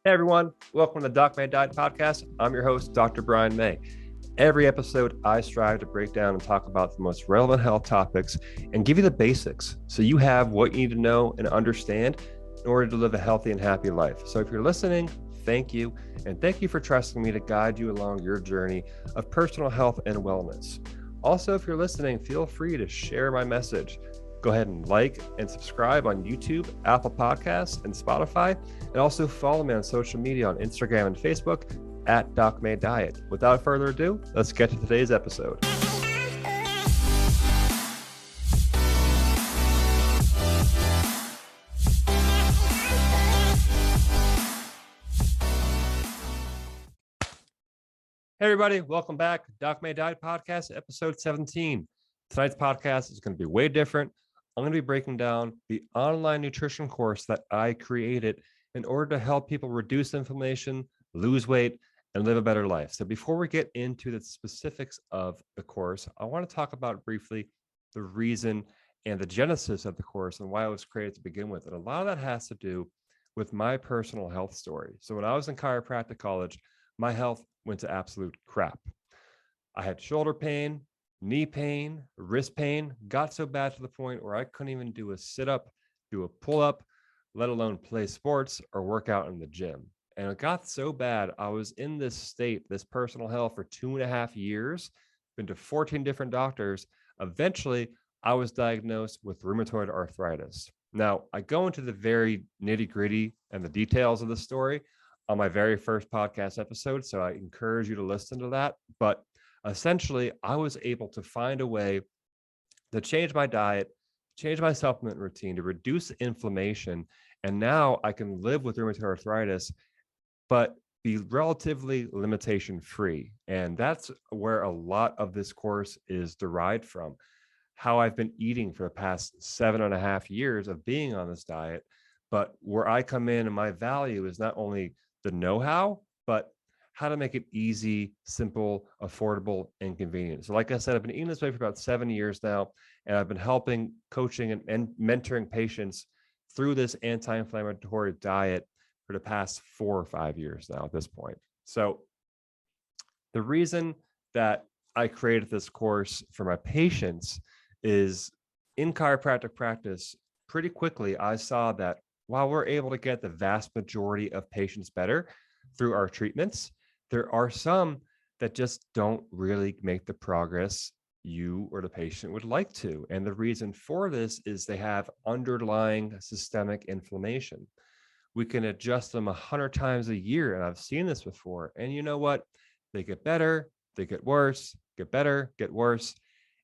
Hey everyone, welcome to the Doc May Diet Podcast. I'm your host, Dr. Brian May. Every episode, I strive to break down and talk about the most relevant health topics and give you the basics so you have what you need to know and understand in order to live a healthy and happy life. So if you're listening, thank you. And thank you for trusting me to guide you along your journey of personal health and wellness. Also, if you're listening, feel free to share my message. Go ahead and like and subscribe on YouTube, Apple Podcasts, and Spotify. And also follow me on social media on Instagram and Facebook at Doc May Diet. Without further ado, let's get to today's episode. Hey everybody, welcome back. Doc May Diet Podcast, episode 17. Tonight's podcast is going to be way different. I'm going to be breaking down the online nutrition course that I created in order to help people reduce inflammation, lose weight, and live a better life. So before we get into the specifics of the course, I want to talk about briefly the reason and the genesis of the course and why it was created to begin with. And a lot of that has to do with my personal health story. So when I was in chiropractic college, my health went to absolute crap. I had shoulder pain, knee pain, wrist pain, got so bad to the point where I couldn't even do a sit-up, do a pull-up, let alone play sports or work out in the gym. And it got so bad, I was in this state, this personal health for 2.5 years, been to 14 different doctors. Eventually, I was diagnosed with rheumatoid arthritis. Now, I go into the very nitty-gritty and the details of the story on my very first podcast episode, so I encourage you to listen to that. But essentially, I was able to find a way to change my diet, change my supplement routine to reduce inflammation. And now I can live with rheumatoid arthritis, but be relatively limitation free. And that's where a lot of this course is derived from. How I've been eating for the past 7.5 years of being on this diet. But where I come in and my value is not only the know-how, but how to make it easy, simple, affordable, and convenient. So like I said, I've been eating this way for about 7 years now, and I've been helping, coaching, and mentoring patients through this anti-inflammatory diet for the past 4 or 5 years now at this point. So the reason that I created this course for my patients is in chiropractic practice, pretty quickly, I saw that while we're able to get the vast majority of patients better through our treatments, there are some that just don't really make the progress you or the patient would like to. And the reason for this is they have underlying systemic inflammation. We can adjust them 100 times a year, and I've seen this before. And you know what? They get better, they get worse, get better, get worse.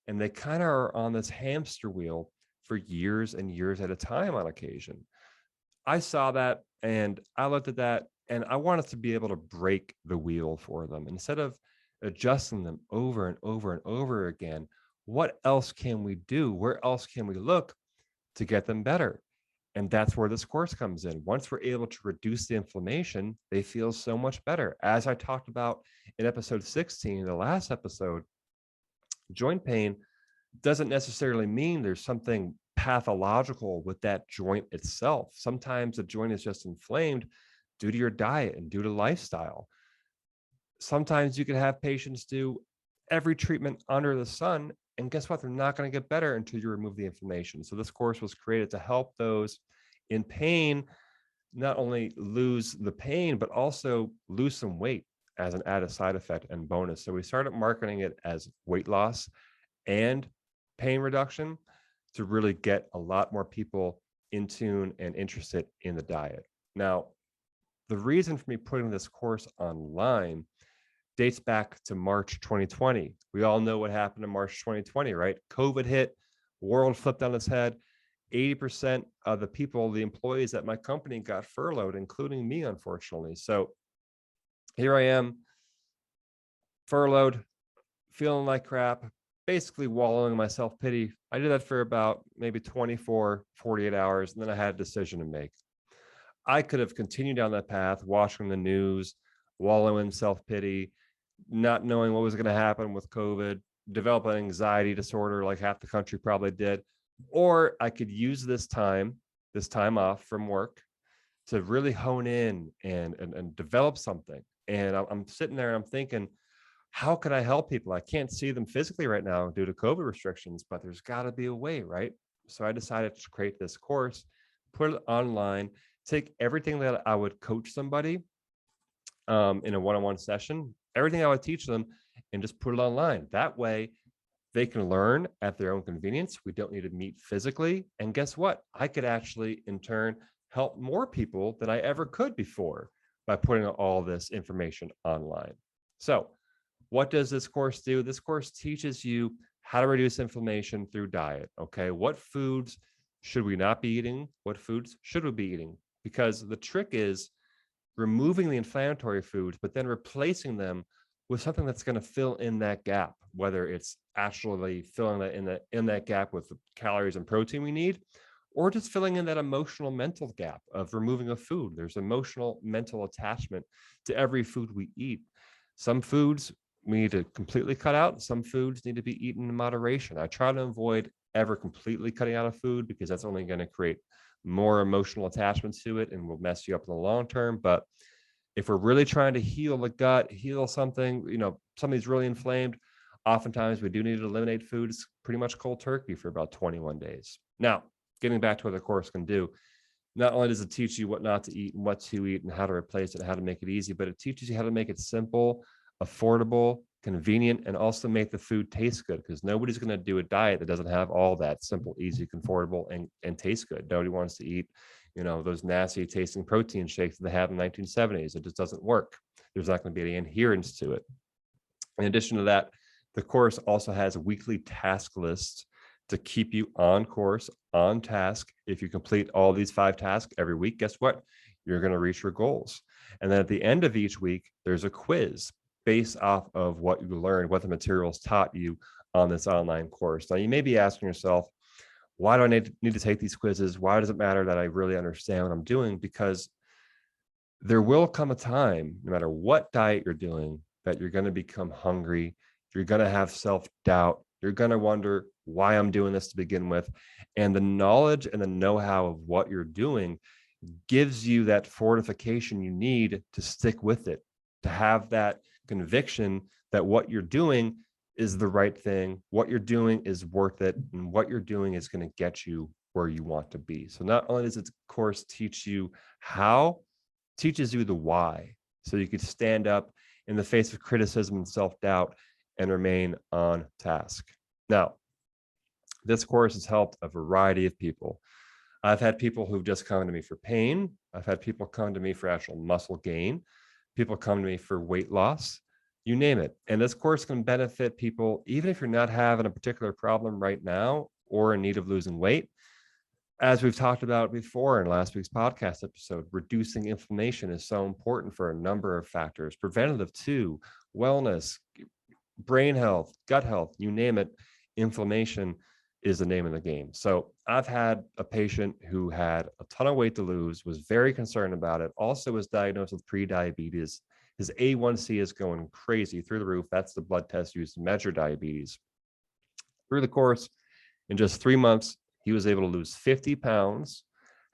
And they kind of are on this hamster wheel for years and years at a time on occasion. I saw that and I looked at that and I wanted to be able to break the wheel for them. Instead of adjusting them over and over and over again, what else can we do? Where else can we look to get them better? And that's where this course comes in. Once we're able to reduce the inflammation, they feel so much better. As I talked about in episode 16, the last episode, joint pain doesn't necessarily mean there's something pathological with that joint itself. Sometimes the joint is just inflamed due to your diet and due to lifestyle. Sometimes you can have patients do every treatment under the sun, and guess what? They're not going to get better until you remove the inflammation. So this course was created to help those in pain not only lose the pain, but also lose some weight as an added side effect and bonus. So we started marketing it as weight loss and pain reduction to really get a lot more people in tune and interested in the diet. Now, the reason for me putting this course online dates back to March 2020. We all know what happened in March 2020, right? COVID hit, world flipped on its head. 80% of the people, the employees at my company got furloughed, including me, unfortunately. So here I am, furloughed, feeling like crap, basically wallowing in my self-pity. I did that for about maybe 24, 48 hours, and then I had a decision to make. I could have continued down that path, watching the news, wallowing in self-pity, not knowing what was going to happen with COVID, develop an anxiety disorder like half the country probably did. Or I could use this time off from work to really hone in and develop something. And I'm sitting there and I'm thinking, how can I help people? I can't see them physically right now due to COVID restrictions, but there's got to be a way, right? So I decided to create this course, put it online, take everything that I would coach somebody in a one-on-one session, everything I would teach them, and just put it online. That way, they can learn at their own convenience. We don't need to meet physically. And guess what? I could actually, in turn, help more people than I ever could before by putting all this information online. So, what does this course do? This course teaches you how to reduce inflammation through diet. Okay. What foods should we not be eating? What foods should we be eating? Because the trick is removing the inflammatory foods, but then replacing them with something that's going to fill in that gap, whether it's actually filling that in that gap with the calories and protein we need, or just filling in that emotional mental gap of removing a food. There's emotional mental attachment to every food we eat. Some foods we need to completely cut out. Some foods need to be eaten in moderation. I try to avoid ever completely cutting out of food because that's only going to create more emotional attachments to it and will mess you up in the long term. But if we're really trying to heal the gut, heal something, something's really inflamed, oftentimes we do need to eliminate foods pretty much cold turkey for about 21 days. Now, getting back to what the course can do, not only does it teach you what not to eat and what to eat and how to replace it, how to make it easy, but it teaches you how to make it simple, affordable, convenient, and also make the food taste good, because nobody's going to do a diet that doesn't have all that simple, easy, affordable, and taste good. Nobody wants to eat, those nasty tasting protein shakes that they had in the 1970s. It just doesn't work. There's not going to be any adherence to it. In addition to that, the course also has a weekly task list to keep you on course, on task. If you complete all these 5 tasks every week, guess what? You're going to reach your goals. And then at the end of each week, there's a quiz based off of what you learned, what the materials taught you on this online course. Now, you may be asking yourself, why do I need to take these quizzes? Why does it matter that I really understand what I'm doing? Because there will come a time, no matter what diet you're doing, that you're going to become hungry. You're going to have self-doubt. You're going to wonder why I'm doing this to begin with. And the knowledge and the know-how of what you're doing gives you that fortification you need to stick with it, to have that conviction that what you're doing is the right thing, what you're doing is worth it, and what you're doing is going to get you where you want to be. So not only does this course teach you how, teaches you the why, so you could stand up in the face of criticism and self-doubt and remain on task. Now, this course has helped a variety of people. I've had people who've just come to me for pain. I've had people come to me for actual muscle gain. People come to me for weight loss, you name it. And this course can benefit people, even if you're not having a particular problem right now or in need of losing weight. As we've talked about before in last week's podcast episode, reducing inflammation is so important for a number of factors, preventative too, wellness, brain health, gut health, you name it. Inflammation is the name of the game. So I've had a patient who had a ton of weight to lose, was very concerned about it, also was diagnosed with pre-diabetes. His A1C is going crazy through the roof. That's the blood test used to measure diabetes. Through the course, in just 3 months, he was able to lose 50 pounds,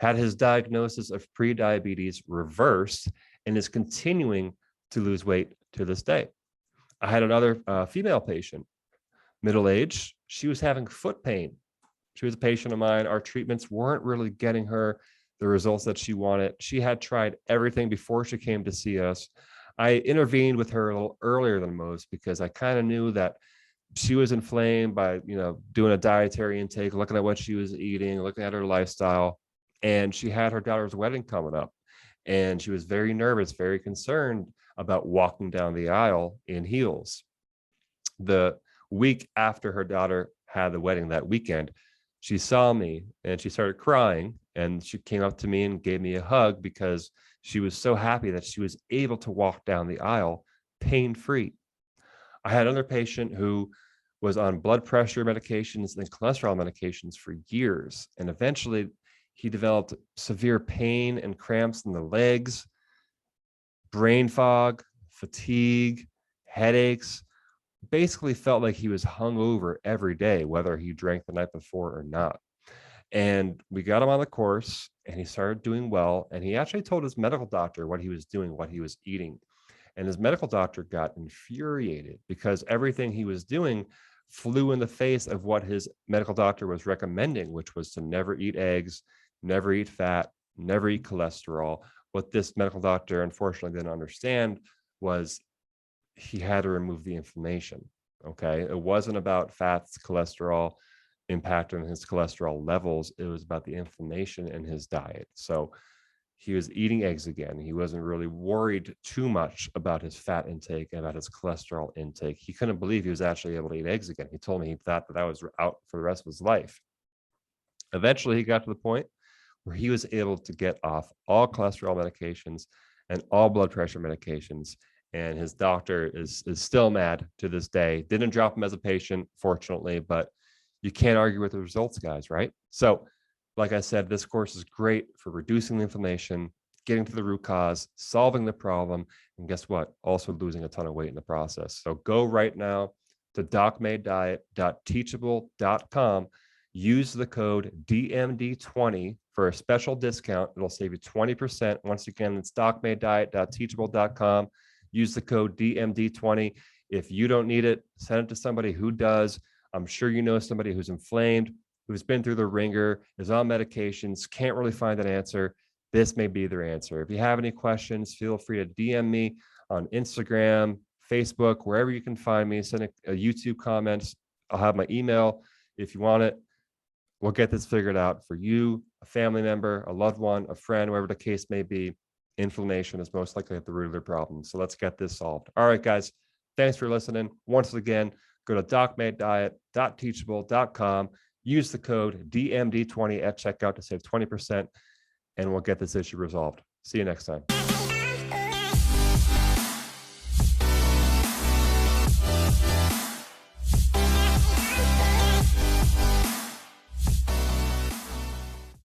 had his diagnosis of pre-diabetes reversed, and is continuing to lose weight to this day. I had another female patient, middle-aged. She was having foot pain. She was a patient of mine. Our treatments weren't really getting her the results that she wanted. She had tried everything before she came to see us. I intervened with her a little earlier than most because I kind of knew that she was inflamed by, doing a dietary intake, looking at what she was eating, looking at her lifestyle. And she had her daughter's wedding coming up. And she was very nervous, very concerned about walking down the aisle in heels. The week after her daughter had the wedding that weekend, she saw me and she started crying, and she came up to me and gave me a hug because she was so happy that she was able to walk down the aisle pain-free. I had another patient who was on blood pressure medications and cholesterol medications for years, and eventually he developed severe pain and cramps in the legs, brain fog, fatigue, headaches, basically felt like he was hungover every day, whether he drank the night before or not. And we got him on the course and he started doing well. And he actually told his medical doctor what he was doing, what he was eating. And his medical doctor got infuriated because everything he was doing flew in the face of what his medical doctor was recommending, which was to never eat eggs, never eat fat, never eat cholesterol. What this medical doctor unfortunately didn't understand was he had to remove the inflammation. Okay. It wasn't about fats, cholesterol, impact on his cholesterol levels. It was about the inflammation in his diet. So he was eating eggs again. He wasn't really worried too much about his fat intake and about his cholesterol intake. He couldn't believe he was actually able to eat eggs again. He told me he thought that was out for the rest of his life. Eventually, he got to the point where he was able to get off all cholesterol medications and all blood pressure medications. And his doctor is still mad to this day. Didn't drop him as a patient, fortunately, but you can't argue with the results, guys, right? So, like I said, this course is great for reducing the inflammation, getting to the root cause, solving the problem, and guess what? Also losing a ton of weight in the process. So go right now to docmadediet.teachable.com. Use the code DMD20 for a special discount. It'll save you 20%. Once again, it's docmadediet.teachable.com. Use the code DMD20. If you don't need it, send it to somebody who does. I'm sure you know somebody who's inflamed, who's been through the ringer, is on medications, can't really find an answer. This may be their answer. If you have any questions, feel free to DM me on Instagram, Facebook, wherever you can find me. Send a YouTube comments. I'll have my email if you want it. We'll get this figured out for you, a family member, a loved one, a friend, whatever the case may be. Inflammation is most likely at the root of their problem. So let's get this solved. All right, guys. Thanks for listening. Once again, go to docmadediet.teachable.com. Use the code DMD20 at checkout to save 20%, and we'll get this issue resolved. See you next time.